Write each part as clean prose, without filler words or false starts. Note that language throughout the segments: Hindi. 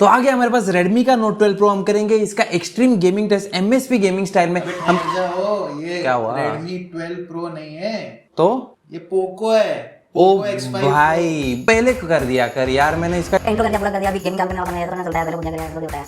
तो आ गया हमारे पास Redmi का Note 12 Pro। हम करेंगे इसका extreme gaming test MSP gaming style में। हम ये क्या हुआ? Redmi 12 Pro नहीं है, तो ये पोको है। ओ पोको X5 भाई पहले कर दिया कर यार, मैंने इसका इंट्रो कर दिया, पूरा कर दिया। अभी गेम काम करने वाला नहीं चलता है, पहले पूजा करेगा तो होता है।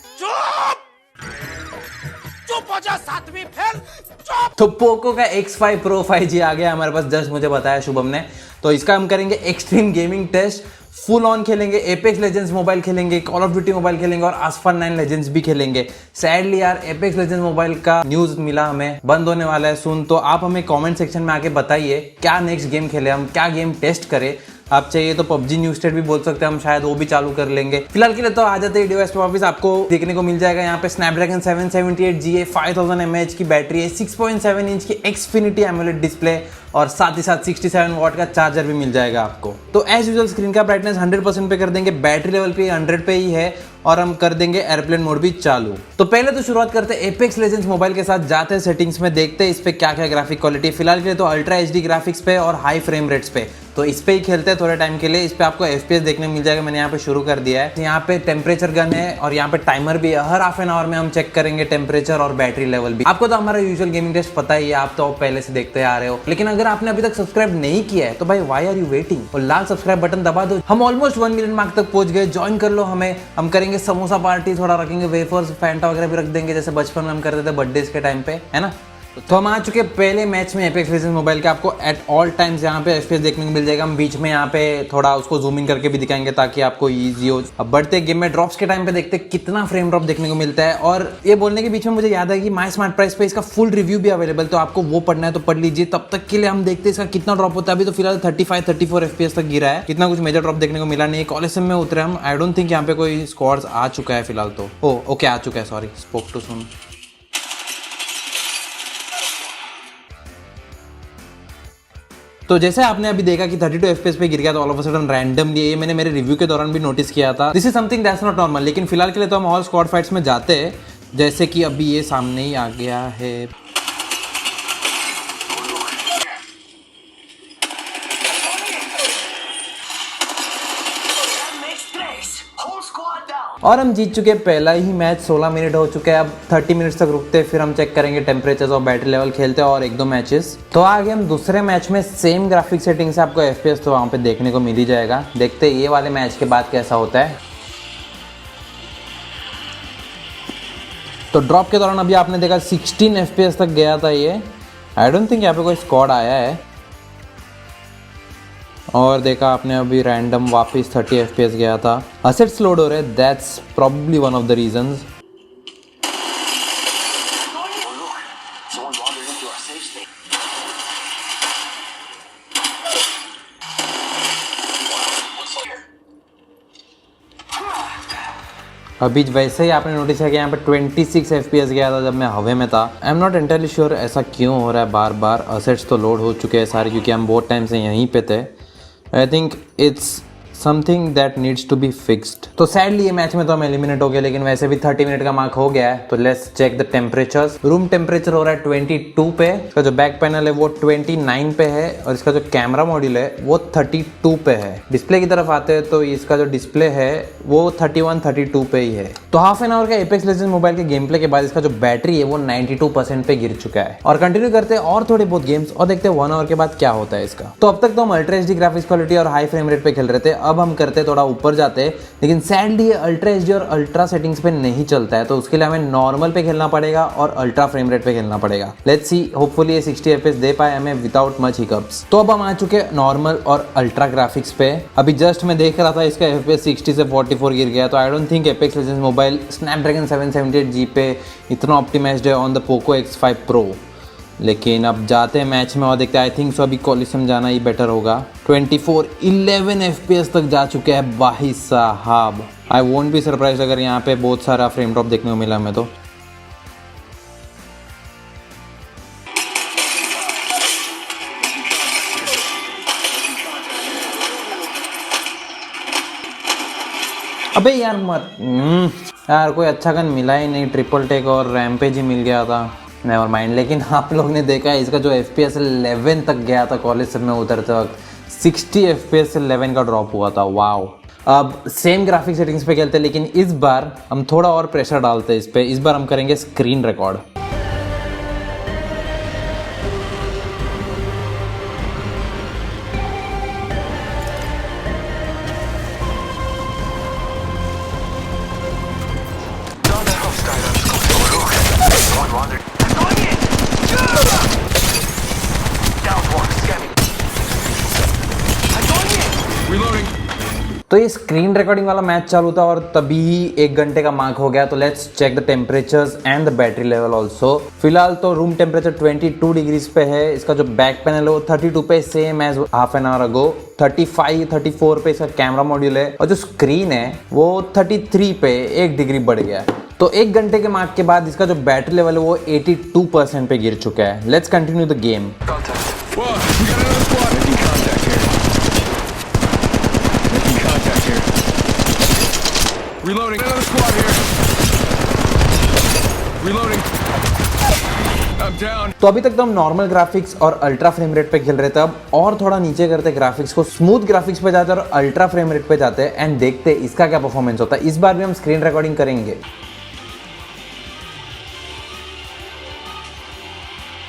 तो पोको का X5 Pro 5G आ गया हमारे पास, जस्ट मुझे बताया शुभम ने। तो इसका हम करेंगे extreme gaming test, full on खेलेंगे, एपेक्स लेजेंड्स मोबाइल खेलेंगे, कॉल ऑफ ड्यूटी मोबाइल खेलेंगे और आसफान 9 लेजेंड्स भी खेलेंगे। सैडली यार एपेक्स लेजेंड्स मोबाइल का न्यूज मिला हमें, बंद होने वाला है सुन। तो आप हमें कमेंट सेक्शन में आके बताइए क्या नेक्स्ट गेम खेले, हम क्या गेम टेस्ट करें। आप चाहिए तो PUBG न्यू स्टेट भी बोल सकते हैं, हम शायद वो भी चालू कर लेंगे। फिलहाल के लिए तो आ जाते हैं डिवाइस पे वापस। आपको देखने को मिल जाएगा यहाँ पे स्नैपड्रैगन 778G 5000 mAh की बैटरी है, 6.7 इंच की Xfinity AMOLED डिस्प्ले और साथ ही साथ 67 वॉट का चार्जर भी मिल जाएगा आपको। तो एज यूजुअल स्क्रीन का ब्राइटनेस 100% पे कर देंगे, बैटरी लेवल पे 100 पे ही है और हम कर देंगे एयरप्लेन मोड भी चालू। तो पहले तो शुरुआत करते हैं एपेक्स लेजेंड्स मोबाइल के साथ, जाते हैं सेटिंग्स में, देखते हैं इस पे क्या क्या ग्राफिक क्वालिटी है। फिलहाल के लिए तो अल्ट्रा HD ग्राफिक्स पे और हाई फ्रेम रेट्स पे, तो इस पे ही खेलते हैं थोड़े टाइम के लिए। इस पे आपको FPS देखने मिल जाएगा, मैंने यहाँ पे शुरू कर दिया है। यहाँ पे टेम्परेचर गन है और यहाँ पे टाइमर भी है, हर हाफ एन आवर में हम चेक करेंगे टेम्परेचर और बैटरी लेवल भी। आपको तो हमारा यूजुअल गेमिंग टेस्ट पता ही है, आप तो पहले से देखते आ रहे हो। लेकिन अगर आपने अभी तक सब्सक्राइब नहीं किया है तो भाई व्हाई आर यू वेटिंग, और लाल सब्सक्राइब बटन दबा दो। हम ऑलमोस्ट 1 मिलियन मार्क तक पहुंच गए, ज्वाइन कर लो हमें। हम करेंगे समोसा पार्टी, थोड़ा रखेंगे वेफर्स, फैंटा वगैरह भी रख देंगे, जैसे बचपन में हम करते थे बर्थडे के टाइम पे, है ना। तो हम आ चुके पहले मैच में एपेक्स लेजेंड्स मोबाइल के। आपको एट ऑल टाइम्स यहाँ पे FPS देखने को मिल जाएगा। हम बीच में यहाँ पे थोड़ा उसको जूम इन करके भी दिखाएंगे ताकि आपको इजी हो। अब बढ़ते गेम में, ड्रॉप्स के टाइम पे देखते कितना फ्रेम ड्रॉप देखने को मिलता है। और ये बोलने के बीच में मुझे याद है कि माई स्मार्ट प्राइस पे इसका फुल रिव्यू भी अवेलेबल, तो आपको वो पढ़ना है तो पढ़ लीजिए। तब तक के लिए हम देखते हैं इसका कितना ड्रॉप होता है। अभी तो फिलहाल 35-34 FPS तक गिरा है, कितना कुछ मेजर ड्रॉप देखने को मिला नहीं। कॉलेज में उतरे हम, आई डोंट थिंक यहाँ पे कोई स्कोर्स आ चुका है फिलहाल तो। ओके आ चुका है, सॉरी स्पोक टू सुन। तो जैसे आपने अभी देखा कि 32 FPS पे गिर गया, तो all of a sudden randomly, ये मैंने मेरे रिव्यू के दौरान भी नोटिस किया था। This is something that's not normal. लेकिन फिलहाल के लिए तो हम ऑल स्क्वाड फाइट्स में जाते हैं, जैसे कि अभी ये सामने ही आ गया है। और हम जीत चुके, पहला ही मैच 16 मिनट हो चुके हैं। अब 30 मिनट्स तक रुकते हैं, फिर हम चेक करेंगे टेम्परेचर और बैटरी लेवल, खेलते हैं और 1-2 मैचेस। तो आगे हम दूसरे मैच में सेम ग्राफिक सेटिंग से, आपको FPS तो वहाँ पे देखने को मिल ही जाएगा। देखते हैं ये वाले मैच के बाद कैसा होता है। तो ड्रॉप के दौरान अभी आपने देखा 16 FPS तक गया था ये। आई डोंट थिंक यहाँ पे कोई स्क्वाड आया है। और देखा आपने अभी रैंडम वापस 30 FPS गया था। असेट्स लोड हो रहे, that's probably one of the reasons. अभी वैसे ही आपने नोटिस है कि यहाँ पे 26 FPS गया था जब मैं हवा में था। I am not entirely sure ऐसा क्यों हो रहा है बार बार। असेट्स तो लोड हो चुके हैं सारे, क्योंकि हम बहुत टाइम से यहीं पे थे। I think it's something that needs to be fixed. तो सैडली ये मैच में तो हम एलिमिनेट हो गए, लेकिन वैसे भी 30 मिनट का मार्क हो गया है। तो let's check the temperatures. Room temperature हो रहा है 22 पे, इसका जो बैक पैनल है वो 29 पे है और इसका जो कैमरा मॉड्यूल है वो 32 पे है। डिस्प्ले की तरफ आते हैं तो इसका जो डिस्प्ले है वो 31-32 पे ही है। तो हाफ एन आवर का एपेक्स लेजेंड्स मोबाइल के गेम प्ले के बाद इसका जो बैटरी है वो 92% पे गिर चुका है। और कंटिन्यू करते हैं और थोड़े बहुत गेम्स और देखते हैं 1 आवर के बाद क्या होता है इसका। तो अब तक तो हम अल्ट्रा HD ग्राफिक्स क्वालिटी और हाई फ्रेम रेट पे खेल रहे थे, अब हम करते थोड़ा ऊपर जाते हैं। लेकिन सैडली ये अल्ट्रा HD और अल्ट्रा सेटिंग्स पे नहीं चलता है, तो उसके लिए हमें नॉर्मल पे खेलना पड़ेगा और अल्ट्रा फ्रेम रेट पे खेलना पड़ेगा। लेट्स सी, होपफुली ये 60 FPS दे पाए हमें विदाउट मच हिकअप्स। तो अब हम आ चुके नॉर्मल और अल्ट्रा ग्राफिक्स पे। अभी जस्ट मैं देख रहा था इसका FPS 60 से 44 गिर गया। तो I don't think apex Legends mobile Snapdragon 778G पे इतना ऑप्टिमाइज्ड है on the Poco X5 Pro। लेकिन अब जाते हैं मैच में और देखते हैं। आई थिंक सो अभी कॉलिसियम जाना ही बेटर होगा। 24-11 FPS तक जा चुके हैं भाई साहब। आई वोंट बी सरप्राइज अगर यहाँ पे बहुत सारा फ्रेम ड्रॉप देखने को मिला हमें तो। अबे यार मत यार, कोई अच्छा गन मिला ही नहीं। ट्रिपल टेक और रैम्पेज ही मिल गया था, नेवर माइंड। लेकिन आप लोग ने देखा है इसका जो FPS 11 तक गया था कॉलेज में उतरते वक्त, 60 FPS से 11 का ड्रॉप हुआ था। वाओ। अब सेम ग्राफिक सेटिंग्स पे खेलते हैं, लेकिन इस बार हम थोड़ा और प्रेशर डालते हैं इस पे। इस बार हम करेंगे स्क्रीन रिकॉर्ड। तो ये स्क्रीन रिकॉर्डिंग वाला मैच चालू था और तभी 1 घंटे का मार्क हो गया। तो let's check the temperatures and the battery level also. फिलहाल तो रूम टेम्परेचर 22 डिग्रीज पे है। इसका जो बैक पैनल है वो 32 पे, same as half an hour ago. 34 पे इसका कैमरा मॉड्यूल है और जो स्क्रीन है वो 33 पे 1 डिग्री बढ़ गया। तो 1 घंटे के मार्क के बाद इसका जो बैटरी लेवल है वो 82% पे गिर चुका है। Let's continue the game. Reloading. Another squad here. Reloading. I'm down. तो अभी तक तो हम नॉर्मल ग्राफिक्स और अल्ट्रा फ्रेम रेट पे खेल रहे थे। अब और थोड़ा नीचे करते ग्राफिक्स को, स्मूथ ग्राफिक्स पे जाते हैं और अल्ट्रा फ्रेम रेट पे जाते हैं एंड देखते हैं इसका क्या परफॉर्मेंस होता है। इस बार भी हम स्क्रीन रिकॉर्डिंग करेंगे।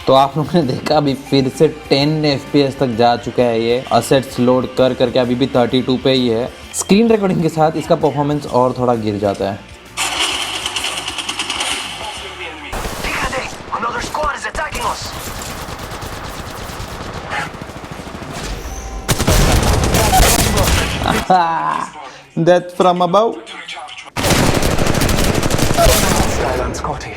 तो आप लोगों ने देखा अभी फिर से 10 FPS तक जा चुका है ये। असेट्स लोड कर करके अभी भी 32 पे ही है। स्क्रीन रिकॉर्डिंग के साथ इसका परफॉर्मेंस और थोड़ा गिर जाता है। Another squad is attacking us. Death from above. Skyline Scotty.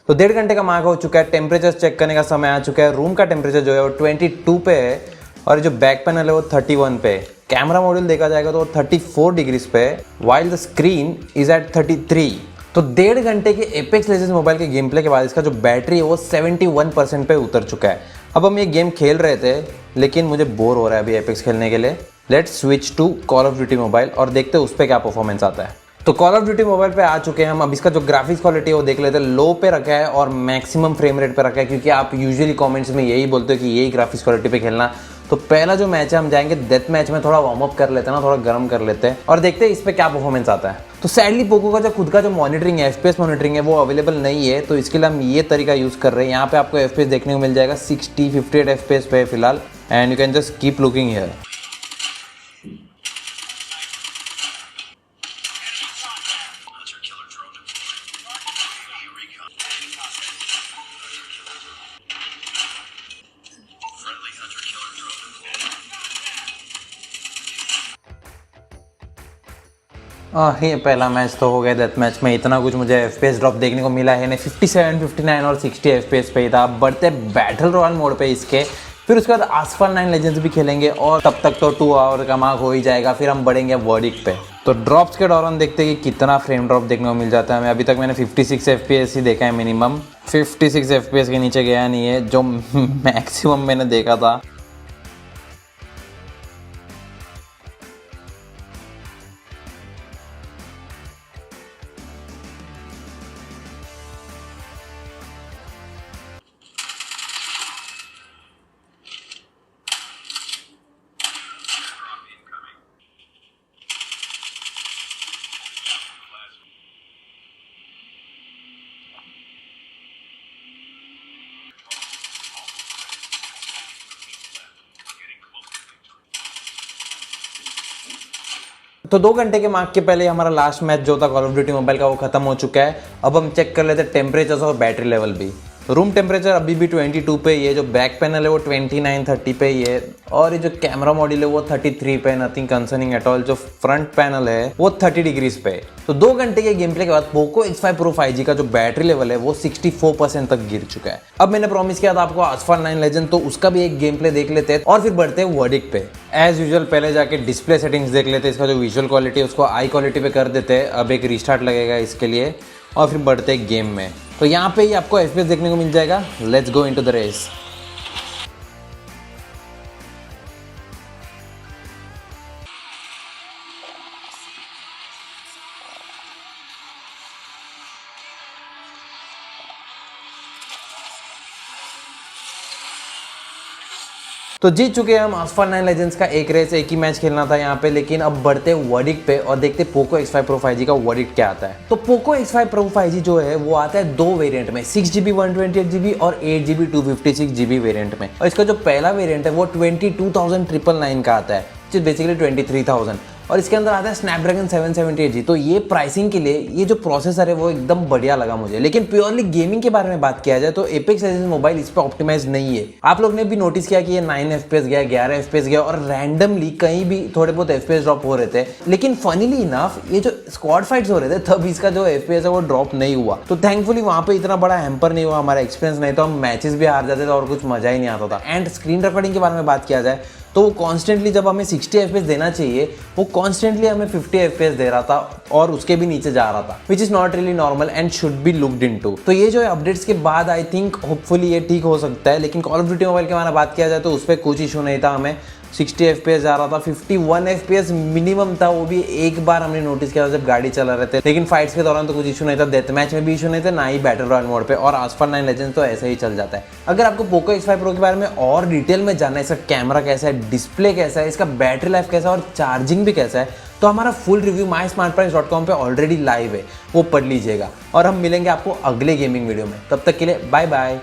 तो 1.5 घंटे का मार्क हो चुका है। टेम्परेचर चेक करने का समय आ चुका है। रूम का टेम्परेचर जो है वो 22 पे है और जो बैक पैनल है वो 31 पे। कैमरा मॉड्यूल देखा जाएगा तो 34 डिग्रीज पे, while the screen is at 33। तो 1.5 घंटे के एपेक्स लेजेंड्स मोबाइल के गेम प्ले के बाद इसका जो बैटरी है वो 71% पे उतर चुका है। अब हम ये गेम खेल रहे थे लेकिन मुझे बोर हो रहा है अभी एपेक्स खेलने के लिए। Let's switch to call of duty mobile और देखते हैं उस पर क्या परफॉर्मेंस आता है। तो कॉल ऑफ ड्यूटी मोबाइल पे आ चुके हैं हम। अब इसका जो ग्राफिक्स क्वालिटी है वो देख लेते हैं। लो पे रखा है और मैक्सिमम फ्रेम रेट पे रखा है, क्योंकि आप यूजुअली कमेंट्स में यही बोलते हो कि यही ग्राफिक्स क्वालिटी पे खेलना। तो पहला जो मैच है हम जाएंगे डेथ मैच में, थोड़ा वार्म अप कर लेते हैं ना, थोड़ा गर्म कर लेते हैं और देखते हैं इस पे क्या परफॉर्मेंस आता है। तो सैडली पोको का जो खुद का जो मॉनिटरिंग है, FPS मॉनिटरिंग है, वो अवेलेबल नहीं है। तो इसके लिए हम ये तरीका यूज कर रहे हैं। यहाँ पे आपको FPS देखने को मिल जाएगा 60-58 FPS पे फिलहाल, and you can just keep looking here. ये पहला मैच तो हो गया। डेथ मैच में इतना कुछ मुझे FPS ड्रॉप देखने को मिला है नहीं। 57, 59 और 60 FPS पे ही था। बढ़ते बैटल रॉयल मोड पे इसके, फिर उसके बाद आसफाल 9 लेजेंड्स भी खेलेंगे और तब तक तो 2 आवर का मार्क हो ही जाएगा। फिर हम बढ़ेंगे वर्डिक्ट पे। तो ड्रॉप्स के दौरान देखते हैं कि कितना फ्रेम ड्रॉप देखने को मिल जाता है हमें। अभी तक मैंने 56 FPS ही देखा है मिनिमम। 56 FPS के नीचे गया नहीं है, जो मैक्सिमम मैंने देखा था। तो 2 घंटे के मार्क के पहले हमारा लास्ट मैच जो था कॉल ऑफ ड्यूटी मोबाइल का वो खत्म हो चुका है। अब हम चेक कर लेते हैं टेम्परेचर और बैटरी लेवल भी। रूम टेम्परेचर अभी भी 22 पे ही है। जो बैक पैनल है वो 29-30 पे ही है और ये जो कैमरा मॉड्यूल है वो 33 पे, नथिंग कंसर्निंग एट ऑल। जो फ्रंट पैनल है वो 30 डिग्रीज पे। तो 2 घंटे के गेम प्ले के बाद पोको X5 Pro 5G का जो बैटरी लेवल है वो 64% तक गिर चुका है। अब मैंने प्रॉमिस किया था आपको आसफाल 9 लेजेंड, तो उसका भी एक गेम प्ले देख लेते हैं और फिर बढ़ते हैं वर्डिक्ट पे। एज यूजुअल पहले जाके डिस्प्ले सेटिंग्स देख लेते हैं। इसका जो विजुअल क्वालिटी है उसको हाई क्वालिटी पे कर देते हैं। अब एक रिस्टार्ट लगेगा इसके लिए और फिर बढ़ते हैं गेम में। तो यहाँ पे ही आपको FPS देखने को मिल जाएगा। Let's go into the race. तो जीत चुके हैं हम आसफार 9 लेजेंड्स का एक रेस, एक ही मैच खेलना था यहाँ पे। लेकिन अब बढ़ते वर्डिक्ट पे और देखते पोको X5 Pro 5G का वर्डिक्ट क्या आता है। तो पोको X5 Pro 5G जो है वो आता है दो वेरिएंट में, 6GB 128GB और 8GB 256GB वेरिएंट में। और इसका जो पहला वेरिएंट है वो 22,999 का आता है, बेसिकली 23,000। और इसके अंदर आता है स्नैपड्रैगन 778G। तो ये प्राइसिंग के लिए ये जो प्रोसेसर है वो एकदम बढ़िया लगा मुझे। लेकिन प्योरली गेमिंग के बारे में बात किया जाए तो एपेक्स लेजेंड्स मोबाइल इस पे ऑप्टिमाइज नहीं है। आप लोग ने भी नोटिस किया कि ये 9 FPS गया, 11 FPS गया और रैंडमली कहीं भी थोड़े बहुत FPS ड्रॉप हो रहे थे। लेकिन फनीली इनफ ये जो स्क्वाड फाइट्स हो रहे थे तब इसका जो FPS है वो ड्रॉप नहीं हुआ। तो थैंकफुली वहां पे इतना बड़ा हैम्पर नहीं हुआ हमारा एक्सपीरियंस, नहीं तो हम मैचेस भी हार जाते थे और कुछ मजा ही नहीं आता था। एंड स्क्रीन रिकॉर्डिंग के बारे में बात किया जाए तो वो कॉन्स्टेंटली जब हमें 60 FPS देना चाहिए वो कॉन्स्टेंटली हमें 50 FPS दे रहा था और उसके भी नीचे जा रहा था, which is not really normal and should be looked into. तो ये जो है अपडेट्स के बाद आई थिंक होपफुली ये ठीक हो सकता है। लेकिन कॉल ऑफ ड्यूटी मोबाइल के बारे में बात किया जाए तो उस पर कुछ इशू नहीं था, हमें 60 FPS जा रहा था, 51 FPS मिनिमम था। वो भी एक बार हमने नोटिस किया जब गाड़ी चला रहे थे। लेकिन फाइट्स के दौरान तो कुछ इशू नहीं था, डेथ मैच में भी इशू नहीं था, ना ही बैटल रॉयल मोड पे। और आसफार 9 लेजेंड्स तो ऐसे ही चल जाता है। अगर आपको पोको X5 Pro के बारे में और डिटेल में जानना है, इसका कैमरा कैसा है, डिस्प्ले कैसा है, इसका बैटरी लाइफ कैसा है और चार्जिंग भी कैसा है, तो हमारा फुल रिव्यू mysmartprice.com पे ऑलरेडी लाइव है, वो पढ़ लीजिएगा। और हम मिलेंगे आपको अगले गेमिंग वीडियो में, तब तक के लिए बाय बाय।